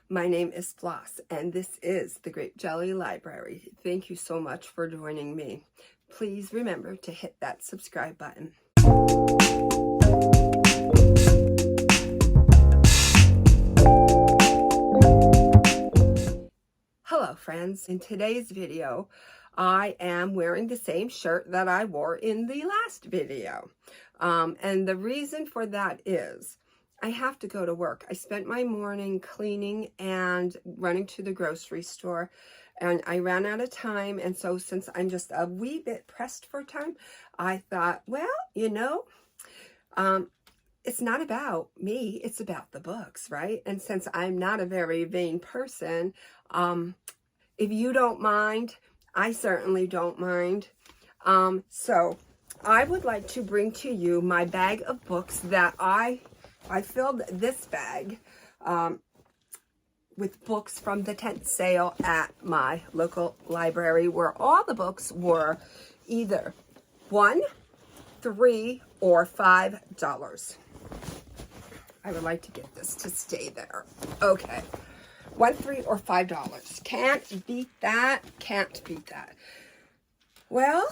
My name is Floss, and this is the Grape Jelly Library. Thank you so much for joining me. Please remember to hit that subscribe button. Hello friends, in today's video I am wearing the same shirt that I wore in the last video. And the reason for that is I have to go to work. I spent my morning cleaning and running to the grocery store, and I ran out of time. And so since I'm just a wee bit pressed for time, I thought, well, it's not about me, it's about the books, right? And since I'm not a very vain person, if you don't mind, I certainly don't mind. So I would like to bring to you my bag of books that I filled this bag with books from the tent sale at my local library, where all the books were either $1, $3, or $5. I would like to get this to stay there. Okay. $1, $3, or $5. Can't beat that. Can't beat that. Well,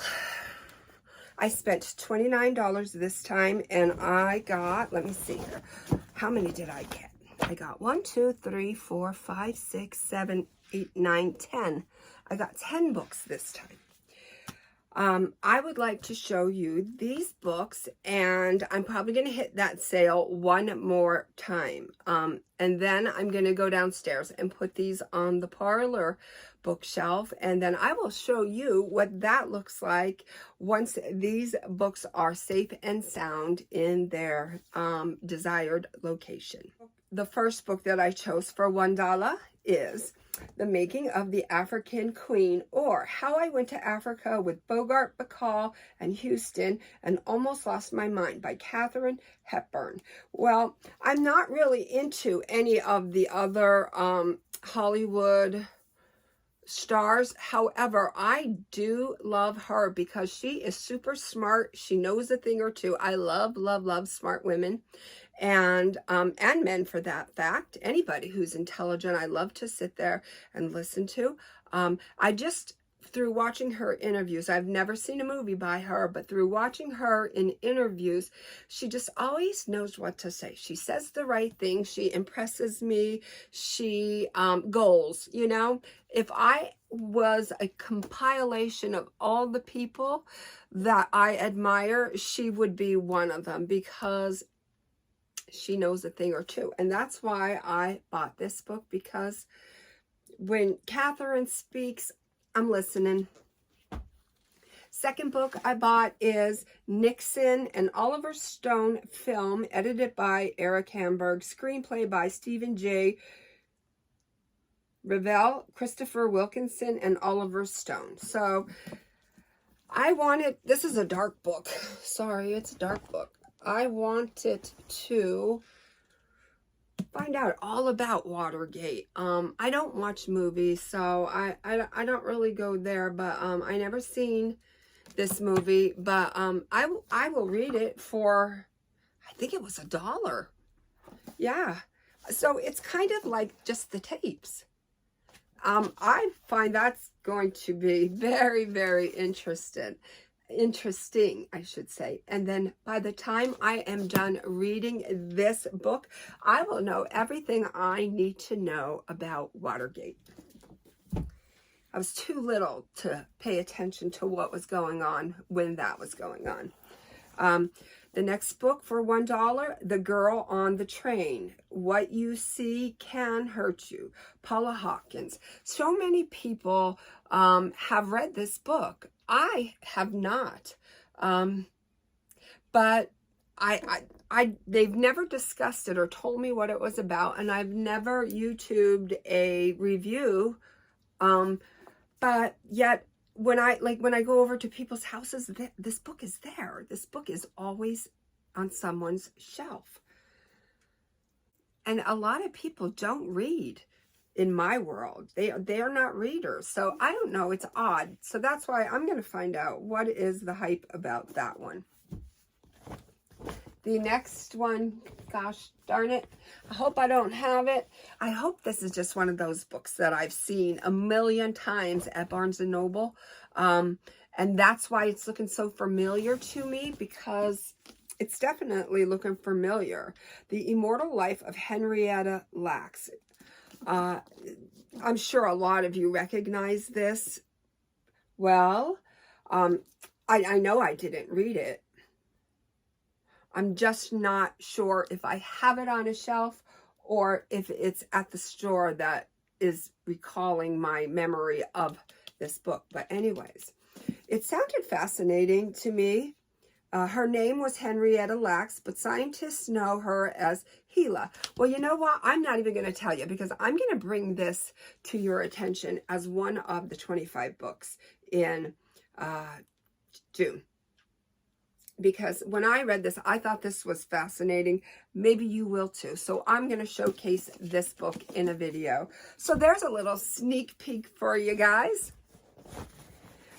I spent $29 this time, and I got, let me see here. How many did I get? I got 1, 2, 3, 4, 5, 6, 7, 8, 9, 10. I got 10 books this time. I would like to show you these books, and I'm probably going to hit that sale one more time. And then I'm going to go downstairs and put these on the parlor bookshelf, and then I will show you what that looks like once these books are safe and sound in their desired location. The first book that I chose for $1 is The Making of the African Queen, or How I Went to Africa with Bogart, Bacall, and Houston and Almost Lost My Mind by Katharine Hepburn. Well, I'm not really into any of the other Hollywood stars. However, I do love her because she is super smart. She knows a thing or two. I love, love, love smart women, and men for that fact. Anybody who's intelligent, I love to sit there and listen to. Through watching her interviews, I've never seen a movie by her, but through watching her in interviews, she just always knows what to say. She says the right thing. She impresses me. She goals, If I was a compilation of all the people that I admire, she would be one of them, because she knows a thing or two. And that's why I bought this book, because when Katharine speaks, I'm listening. Second book I bought is Nixon, an Oliver Stone film, edited by Eric Hamburg, screenplay by Stephen J. Revell, Christopher Wilkinson, and Oliver Stone. So this is a dark book. Sorry, it's a dark book. I wanted to find out all about Watergate. I don't watch movies, so I don't really go there, but I never seen this movie, but I will read it for, I think it was $1. Yeah, so it's kind of like just the tapes. I find that's going to be very, very interesting, I should say. And then by the time I am done reading this book, I will know everything I need to know about Watergate. I was too little to pay attention to what was going on when that was going on. The next book for $1, The Girl on the Train, What You See Can Hurt You, Paula Hawkins. So many people have read this book. I have not, but they've never discussed it or told me what it was about, and I've never YouTubed a review, but yet when I go over to people's houses, this book is there. This book is always on someone's shelf, and a lot of people don't read. In my world, they are not readers, so I don't know, it's odd. So that's why I'm going to find out what is the hype about that one. The next one, gosh darn it, I hope I don't have it. I hope this is just one of those books that I've seen a million times at Barnes & Noble. And that's why it's looking so familiar to me, because it's definitely looking familiar. The Immortal Life of Henrietta Lacks. I'm sure a lot of you recognize this. Well, I know I didn't read it. I'm just not sure if I have it on a shelf or if it's at the store that is recalling my memory of this book. But anyways, it sounded fascinating to me. Her name was Henrietta Lacks, but scientists know her as Gila. Well, you know what? I'm not even going to tell you, because I'm going to bring this to your attention as one of the 25 books in June. Because when I read this, I thought this was fascinating. Maybe you will too. So I'm going to showcase this book in a video. So there's a little sneak peek for you guys.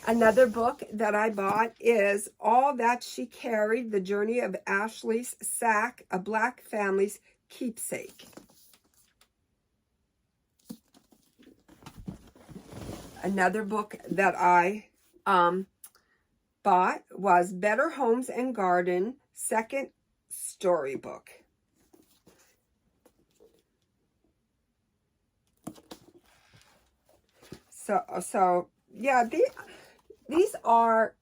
Another book that I bought is All That She Carried, The Journey of Ashley's Sack, A Black Family's Keepsake. Another book that I bought was Better Homes and Garden, second storybook. So yeah, these are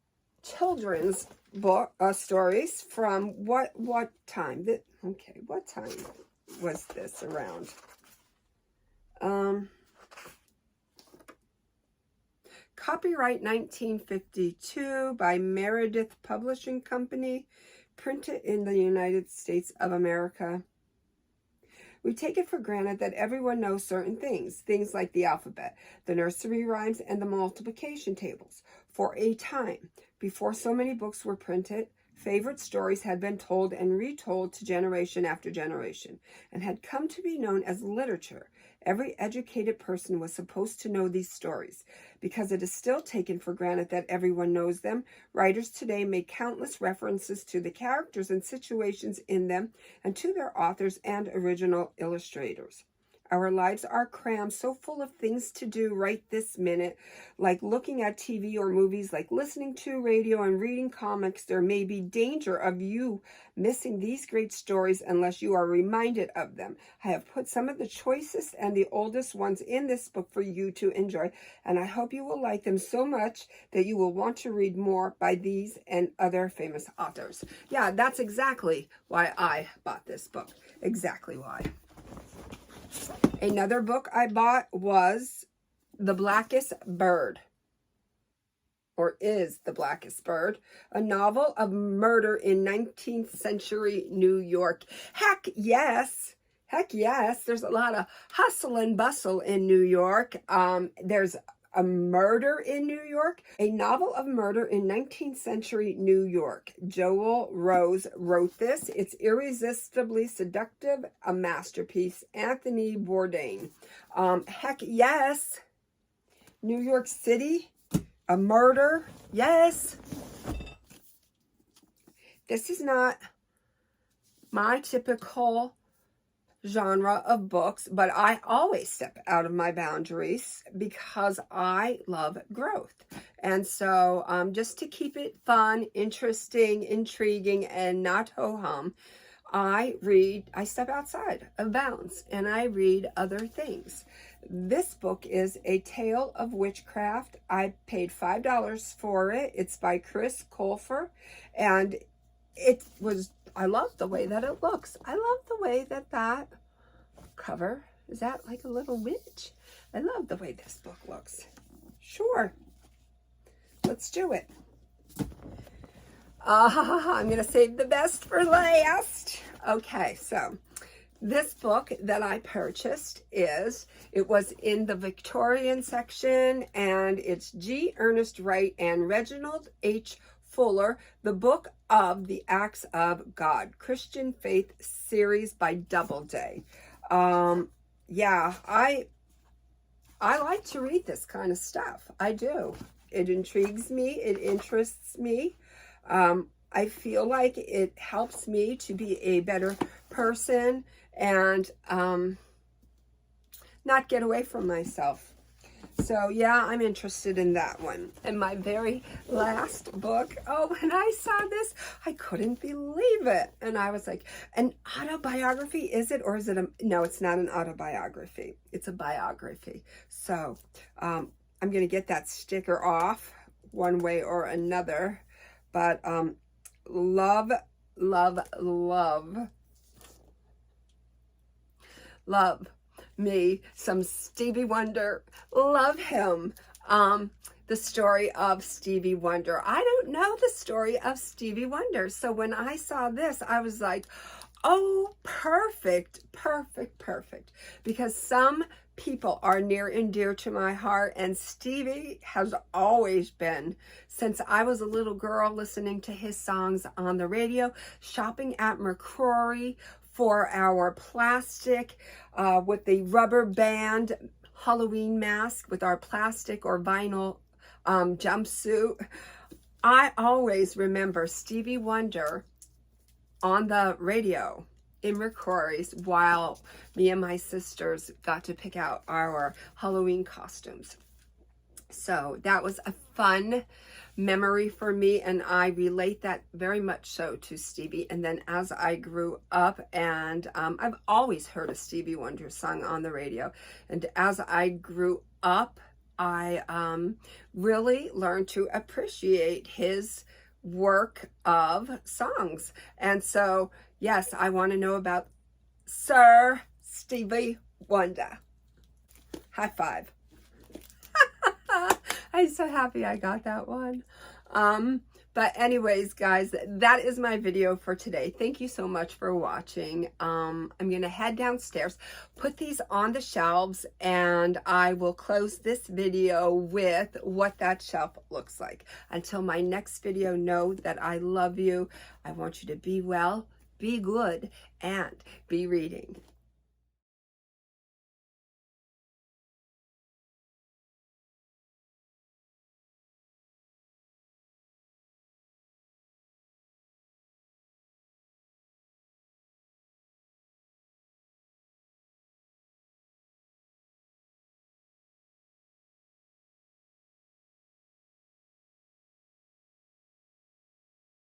children's book stories from what time? Okay, what time was this around? Copyright 1952 by Meredith Publishing Company, printed in the United States of America. We take it for granted that everyone knows certain things like the alphabet, the nursery rhymes, and the multiplication tables. For a time, before so many books were printed, favorite stories had been told and retold to generation after generation, and had come to be known as literature. Every educated person was supposed to know these stories. Because it is still taken for granted that everyone knows them, writers today make countless references to the characters and situations in them and to their authors and original illustrators. Our lives are crammed so full of things to do right this minute, like looking at TV or movies, like listening to radio and reading comics. There may be danger of you missing these great stories unless you are reminded of them. I have put some of the choicest and the oldest ones in this book for you to enjoy, and I hope you will like them so much that you will want to read more by these and other famous authors. Yeah, that's exactly why I bought this book. Exactly why. Another book I bought was The Blackest Bird, or Is the Blackest Bird, a novel of murder in 19th century New York. Heck yes. Heck yes. There's a lot of hustle and bustle in New York. There's a murder in New York, a novel of murder in 19th century New York. Joel Rose wrote this. It's irresistibly seductive, a masterpiece. Anthony Bourdain. Heck yes. New York City, a murder. Yes. This is not my typical genre of books, but I always step out of my boundaries because I love growth. And so just to keep it fun, interesting, intriguing, and not ho-hum, I step outside of bounds and I read other things. This book is A Tale of Witchcraft. I paid $5 for it. It's by Chris Colfer, and I love the way that it looks. I love the way that cover, is that like a little witch? I love the way this book looks. Sure. Let's do it. I'm going to save the best for last. Okay, so this book that I purchased it was in the Victorian section, and it's G. Ernest Wright and Reginald H. Fuller, The Book of the Acts of God, Christian Faith series by Doubleday. Yeah, I like to read this kind of stuff. I do. It intrigues me. It interests me. I feel like it helps me to be a better person and not get away from myself. So yeah, I'm interested in that one. And my very last book, oh, when I saw this, I couldn't believe it. And I was like, an autobiography, is it? Or is it no, it's not an autobiography. It's a biography. So I'm going to get that sticker off one way or another. But love, love, love, love me some Stevie Wonder. Love him. The story of Stevie Wonder. I don't know the story of Stevie Wonder. So when I saw this, I was like, oh, perfect, perfect, perfect. Because some people are near and dear to my heart, and Stevie has always been, since I was a little girl, listening to his songs on the radio, shopping at McCrory for our plastic with the rubber band Halloween mask with our plastic or vinyl jumpsuit. I always remember Stevie Wonder on the radio in McCrory's while me and my sisters got to pick out our Halloween costumes. So that was a fun memory for me, and I relate that very much so to Stevie. And then as I grew up, and I've always heard a Stevie Wonder song on the radio, and as I grew up, I really learned to appreciate his work of songs. And so yes, I want to know about Sir Stevie Wonder. High five. I'm so happy I got that one. But anyways, guys, that is my video for today. Thank you so much for watching. I'm going to head downstairs, put these on the shelves, and I will close this video with what that shelf looks like. Until my next video, know that I love you. I want you to be well, be good, and be reading.